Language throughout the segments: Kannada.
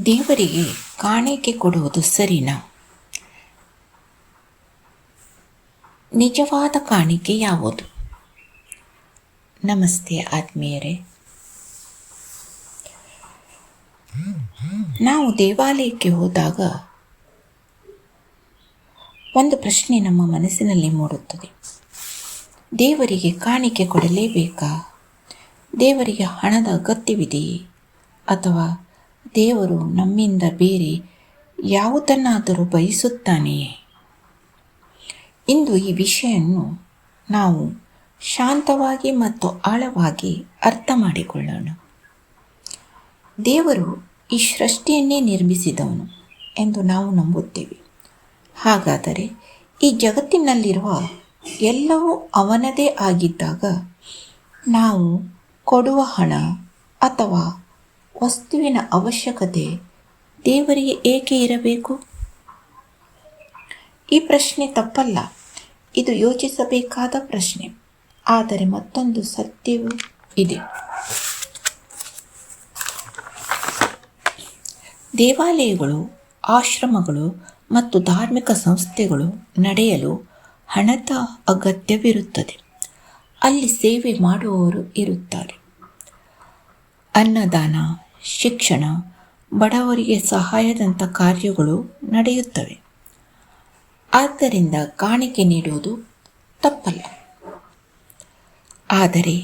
ದೇವರಿಗೆ ಕಾಣಿಕೆ ಕೊಡುವುದು ಸರಿನಾ? ನಿಜವಾದ ಕಾಣಿಕೆ ಯಾವುದು? ನಮಸ್ತೆ ಆತ್ಮೀಯರೇ. ನಾವು ದೇವಾಲಯಕ್ಕೆ ಹೋದಾಗ ಒಂದು ಪ್ರಶ್ನೆ ನಮ್ಮ ಮನಸ್ಸಿನಲ್ಲಿ ಮೂಡುತ್ತದೆ. ದೇವರಿಗೆ ಕಾಣಿಕೆ ಕೊಡಲೇಬೇಕಾ? ದೇವರಿಗೆ ಹಣದ ಅಗತ್ಯವಿದೆಯೇ? ಅಥವಾ ದೇವರು ನಮ್ಮಿಂದ ಬೇರೆ ಯಾವುದನ್ನಾದರೂ ಬಯಸುತ್ತಾನೆಯೇ? ಇಂದು ಈ ವಿಷಯವನ್ನು ನಾವು ಶಾಂತವಾಗಿ ಮತ್ತು ಆಳವಾಗಿ ಅರ್ಥ ಮಾಡಿಕೊಳ್ಳೋಣ. ದೇವರು ಈ ಸೃಷ್ಟಿಯನ್ನೇ ನಿರ್ಮಿಸಿದವನು ಎಂದು ನಾವು ನಂಬುತ್ತೇವೆ. ಹಾಗಾದರೆ ಈ ಜಗತ್ತಿನಲ್ಲಿರುವ ಎಲ್ಲವೂ ಅವನದೇ ಆಗಿದ್ದಾಗ ನಾವು ಕೊಡುವ ಹಣ ಅಥವಾ ವಸ್ತುವಿನ ಅವಶ್ಯಕತೆ ದೇವರಿಗೆ ಏಕೆ ಇರಬೇಕು? ಈ ಪ್ರಶ್ನೆ ತಪ್ಪಲ್ಲ, ಇದು ಯೋಚಿಸಬೇಕಾದ ಪ್ರಶ್ನೆ. ಆದರೆ ಮತ್ತೊಂದು ಸತ್ಯವೂ ಇದೆ. ದೇವಾಲಯಗಳು, ಆಶ್ರಮಗಳು ಮತ್ತು ಧಾರ್ಮಿಕ ಸಂಸ್ಥೆಗಳು ನಡೆಯಲು ಹಣದ ಅಗತ್ಯವಿರುತ್ತದೆ. ಅಲ್ಲಿ ಸೇವೆ ಮಾಡುವವರು ಇರುತ್ತಾರೆ. ಅನ್ನದಾನ, ಶಿಕ್ಷಣ, ಬಡವರಿಗೆ ಸಹಾಯದಂಥ ಕಾರ್ಯಗಳು ನಡೆಯುತ್ತವೆ. ಆದ್ದರಿಂದ ಕಾಣಿಕೆ ನೀಡುವುದು ತಪ್ಪಲ್ಲ. ಆದರೆ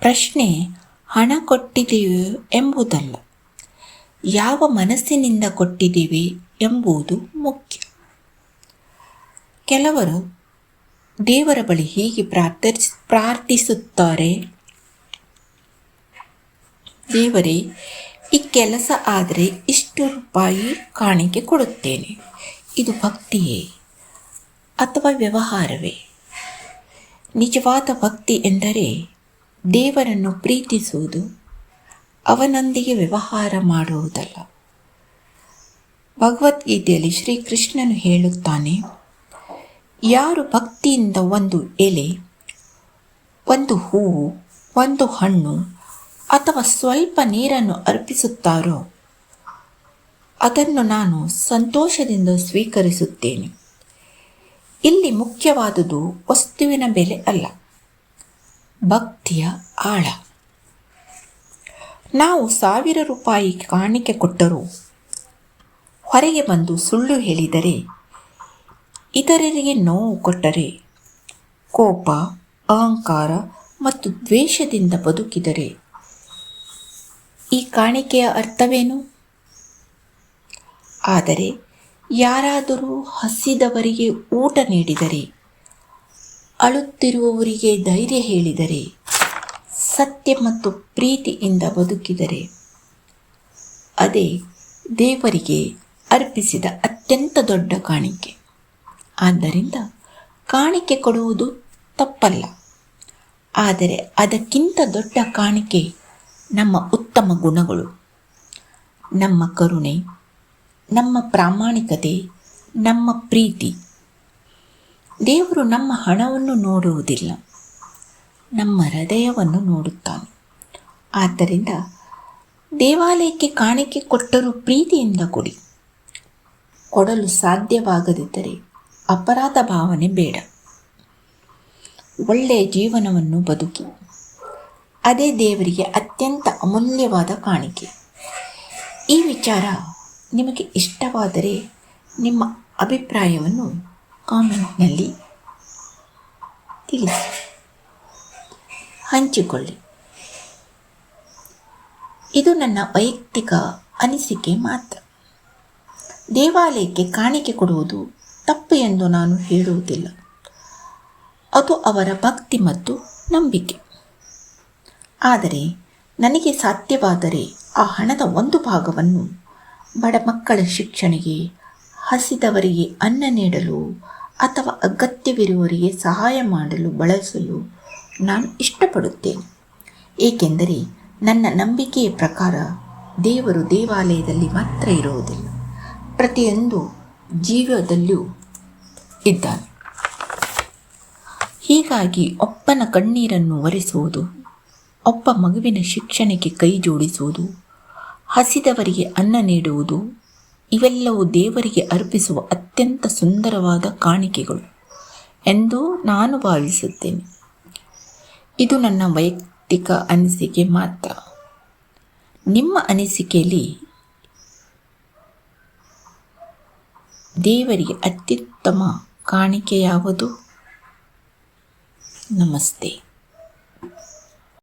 ಪ್ರಶ್ನೆ ಹಣ ಕೊಟ್ಟಿದೆಯೋ ಎಂಬುದಲ್ಲ, ಯಾವ ಮನಸ್ಸಿನಿಂದ ಕೊಟ್ಟಿದ್ದೀವಿ ಎಂಬುದು ಮುಖ್ಯ. ಕೆಲವರು ದೇವರ ಬಳಿ ಹೀಗೆ ಪ್ರಾರ್ಥಿಸುತ್ತಾರೆ: ದೇವರೇ, ಈ ಕೆಲಸ ಆದರೆ ಇಷ್ಟು ರೂಪಾಯಿ ಕಾಣಿಕೆ ಕೊಡುತ್ತೇನೆ. ಇದು ಭಕ್ತಿಯೇ ಅಥವಾ ವ್ಯವಹಾರವೇ? ನಿಜವಾದ ಭಕ್ತಿ ಎಂದರೆ ದೇವರನ್ನು ಪ್ರೀತಿಸುವುದು, ಅವನೊಂದಿಗೆ ವ್ಯವಹಾರ ಮಾಡುವುದಲ್ಲ. ಭಗವದ್ಗೀತೆಯಲ್ಲಿ ಶ್ರೀಕೃಷ್ಣನು ಹೇಳುತ್ತಾನೆ, ಯಾರು ಭಕ್ತಿಯಿಂದ ಒಂದು ಎಲೆ, ಒಂದು ಹೂವು, ಒಂದು ಹಣ್ಣು ಅಥವಾ ಸ್ವಲ್ಪ ನೀರನ್ನು ಅರ್ಪಿಸುತ್ತಾರೋ ಅದನ್ನು ನಾನು ಸಂತೋಷದಿಂದ ಸ್ವೀಕರಿಸುತ್ತೇನೆ. ಇಲ್ಲಿ ಮುಖ್ಯವಾದುದು ವಸ್ತುವಿನ ಬೆಲೆ ಅಲ್ಲ, ಭಕ್ತಿಯ ಆಳ. ನಾವು 1000 ರೂಪಾಯಿ ಕಾಣಿಕೆ ಕೊಟ್ಟರೂ ಹೊರಗೆ ಬಂದು ಸುಳ್ಳು ಹೇಳಿದರೆ, ಇತರರಿಗೆ ನೋವು ಕೊಟ್ಟರೆ, ಕೋಪ, ಅಹಂಕಾರ ಮತ್ತು ದ್ವೇಷದಿಂದ ಬದುಕಿದರೆ ಈ ಕಾಣಿಕೆಯ ಅರ್ಥವೇನು? ಆದರೆ ಯಾರಾದರೂ ಹಸಿದವರಿಗೆ ಊಟ ನೀಡಿದರೆ, ಅಳುತ್ತಿರುವವರಿಗೆ ಧೈರ್ಯ ಹೇಳಿದರೆ, ಸತ್ಯ ಮತ್ತು ಪ್ರೀತಿಯಿಂದ ಬದುಕಿದರೆ, ಅದೇ ದೇವರಿಗೆ ಅರ್ಪಿಸಿದ ಅತ್ಯಂತ ದೊಡ್ಡ ಕಾಣಿಕೆ. ಆದ್ದರಿಂದ ಕಾಣಿಕೆ ಕೊಡುವುದು ತಪ್ಪಲ್ಲ. ಆದರೆ ಅದಕ್ಕಿಂತ ದೊಡ್ಡ ಕಾಣಿಕೆ ನಮ್ಮ ಉತ್ತಮ ಗುಣಗಳು, ನಮ್ಮ ಕರುಣೆ, ನಮ್ಮ ಪ್ರಾಮಾಣಿಕತೆ, ನಮ್ಮ ಪ್ರೀತಿ. ದೇವರು ನಮ್ಮ ಹಣವನ್ನು ನೋಡುವುದಿಲ್ಲ, ನಮ್ಮ ಹೃದಯವನ್ನು ನೋಡುತ್ತಾನೆ. ಆದ್ದರಿಂದ ದೇವಾಲಯಕ್ಕೆ ಕಾಣಿಕೆ ಕೊಟ್ಟರೂ ಪ್ರೀತಿಯಿಂದ ಕೊಡಿ. ಕೊಡಲು ಸಾಧ್ಯವಾಗದಿದ್ದರೆ ಅಪರಾಧ ಭಾವನೆ ಬೇಡ. ಒಳ್ಳೆಯ ಜೀವನವನ್ನು ಬದುಕಿ, ಅದೇ ದೇವರಿಗೆ ಅತ್ಯಂತ ಅಮೂಲ್ಯವಾದ ಕಾಣಿಕೆ. ಈ ವಿಚಾರ ನಿಮಗೆ ಇಷ್ಟವಾದರೆ ನಿಮ್ಮ ಅಭಿಪ್ರಾಯವನ್ನು ಕಾಮೆಂಟ್ನಲ್ಲಿ ತಿಳಿಸಿ, ಹಂಚಿಕೊಳ್ಳಿ. ಇದು ನನ್ನ ವೈಯಕ್ತಿಕ ಅನಿಸಿಕೆ ಮಾತ್ರ. ದೇವಾಲಯಕ್ಕೆ ಕಾಣಿಕೆ ಕೊಡುವುದು ತಪ್ಪು ಎಂದು ನಾನು ಹೇಳುವುದಿಲ್ಲ. ಅದು ಅವರ ಭಕ್ತಿ ಮತ್ತು ನಂಬಿಕೆ. ಆದರೆ ನನಗೆ ಸಾಧ್ಯವಾದರೆ ಆ ಹಣದ ಒಂದು ಭಾಗವನ್ನು ಬಡ ಮಕ್ಕಳ ಶಿಕ್ಷಣಕ್ಕೆ, ಹಸಿದವರಿಗೆ ಅನ್ನ ನೀಡಲು ಅಥವಾ ಅಗತ್ಯವಿರುವವರಿಗೆ ಸಹಾಯ ಮಾಡಲು ಬಳಸಲು ನಾನು ಇಷ್ಟಪಡುತ್ತೇನೆ. ಏಕೆಂದರೆ ನನ್ನ ನಂಬಿಕೆಯ ಪ್ರಕಾರ ದೇವರು ದೇವಾಲಯದಲ್ಲಿ ಮಾತ್ರ ಇರುವುದಿಲ್ಲ, ಪ್ರತಿಯೊಂದು ಜೀವದಲ್ಲೂ ಇದ್ದಾನೆ. ಹೀಗಾಗಿ ಒಬ್ಬನ ಕಣ್ಣೀರನ್ನು ಒರೆಸುವುದು, ಒಬ್ಬ ಮಗುವಿನ ಶಿಕ್ಷಣಕ್ಕೆ ಕೈ ಜೋಡಿಸುವುದು, ಹಸಿದವರಿಗೆ ಅನ್ನ ನೀಡುವುದು, ಇವೆಲ್ಲವೂ ದೇವರಿಗೆ ಅರ್ಪಿಸುವ ಅತ್ಯಂತ ಸುಂದರವಾದ ಕಾಣಿಕೆಗಳು ಎಂದು ನಾನು ಭಾವಿಸುತ್ತೇನೆ. ಇದು ನನ್ನ ವೈಯಕ್ತಿಕ ಅನಿಸಿಕೆ ಮಾತ್ರ. ನಿಮ್ಮ ಅನಿಸಿಕೆಯಲ್ಲಿ ದೇವರಿಗೆ ಅತ್ಯುತ್ತಮ ಕಾಣಿಕೆ ಯಾವುದು? ನಮಸ್ತೆ.